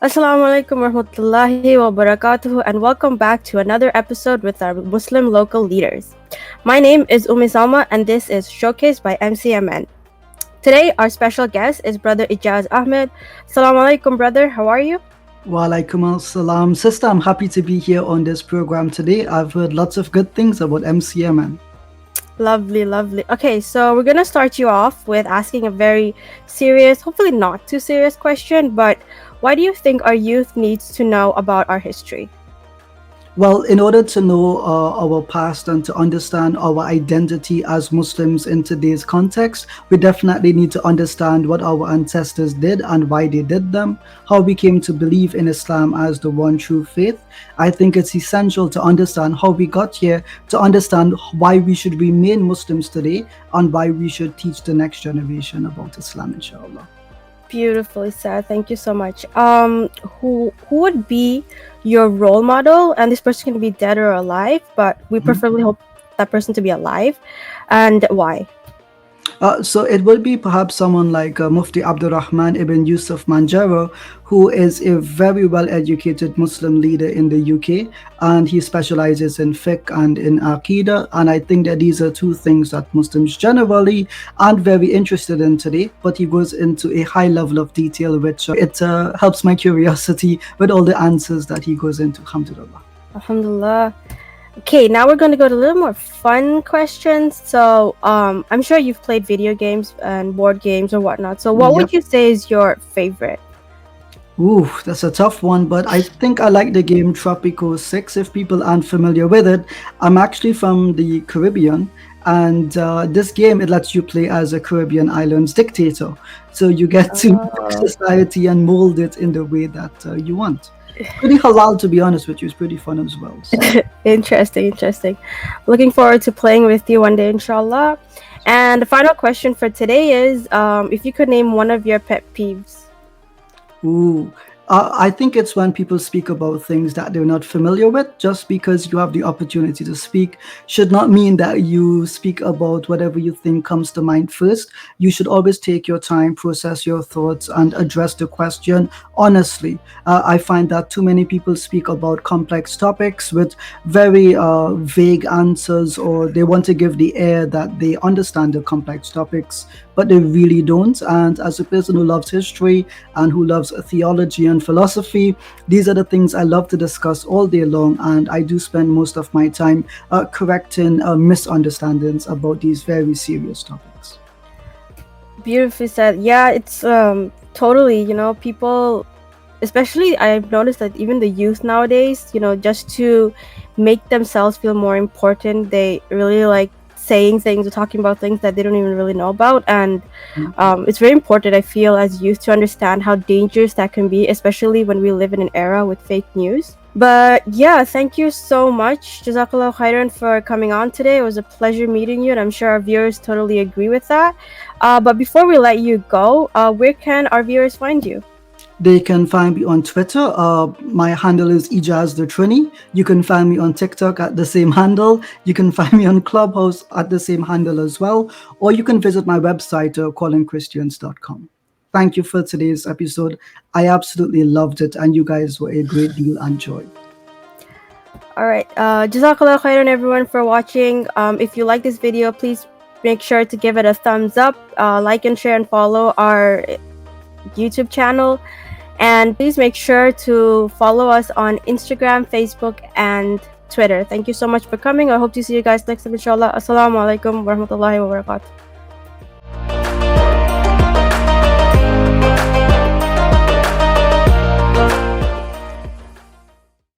Assalamu Alaikum warahmatullahi wabarakatuh, and welcome back to another episode with our Muslim local leaders. My name is Salma and this is Showcased by MCMN. Today our special guest is Brother Ijaz Ahmed. Assalamu Alaikum brother, how are you? Walaikum assalam. Sister, I'm happy to be here on this program today. I've heard lots of good things about MCMN. Lovely, lovely. Okay, so we're gonna start you off with asking a very serious, hopefully not too serious question, but why do you think our youth needs to know about our history? Well, in order to know our past and to understand our identity as Muslims in today's context, we definitely need to understand what our ancestors did and why they did them, how we came to believe in Islam as the one true faith. I think it's essential to understand how we got here, to understand why we should remain Muslims today, and why we should teach the next generation about Islam, inshallah. Beautifully said. Thank you so much. Who would be your role model? And this person can be dead or alive, but we preferably hope that person to be alive. And why? So it will be perhaps someone like Mufti Abdurrahman ibn Yusuf Manjaro, who is a very well educated Muslim leader in the UK, and he specializes in fiqh and in aqidah. And I think that these are two things that Muslims generally aren't very interested in today, but he goes into a high level of detail, which it helps my curiosity with all the answers that he goes into. Alhamdulillah. Alhamdulillah. Okay, now we're going to go to a little more fun questions. So, I'm sure you've played video games and board games or whatnot. So, what would Yep. you say is your favorite? Ooh, that's a tough one, but I think I like the game Tropico 6. If people aren't familiar with it, I'm actually from the Caribbean, and this game it lets you play as a Caribbean islands dictator. So you get to pick Oh, society and mold it in the way that you want. Pretty halal, to be honest with you. It's pretty fun as well. So. interesting, interesting. Looking forward to playing with you one day, inshallah. And the final question for today is if you could name one of your pet peeves. Ooh, I think it's when people speak about things that they're not familiar with. Just because you have the opportunity to speak should not mean that you speak about whatever you think comes to mind first. You should always take your time, process your thoughts, and address the question honestly. I find that too many people speak about complex topics with very vague answers, or they want to give the air that they understand the complex topics, but they really don't. And as a person who loves history and who loves theology and philosophy, these are the things I love to discuss all day long. And I do spend most of my time correcting misunderstandings about these very serious topics. Beautifully said. Yeah, it's totally, people, especially I've noticed that even the youth nowadays, just to make themselves feel more important, they really like saying things or talking about things that they don't even really know about. And it's very important, I feel, as youth to understand how dangerous that can be, especially when we live in an era with fake news. But yeah, thank you so much, Jazakallah Khairan, for coming on today. It was a pleasure meeting you, and I'm sure our viewers totally agree with that. But before we let you go, where can our viewers find you? They can find me on Twitter. My handle is Ijaz the Trini. You can find me on TikTok at the same handle. You can find me on Clubhouse at the same handle as well. Or you can visit my website, callingchristians.com. Thank you for today's episode. I absolutely loved it, and you guys were a great deal and joy. All right. Jazakallah khairan everyone for watching. If you like this video, please make sure to give it a thumbs up, like and share and follow our YouTube channel. And please make sure to follow us on Instagram, Facebook, and Twitter. Thank you so much for coming. I hope to see you guys next time, inshallah. Assalamu alaikum warahmatullahi wabarakatuh.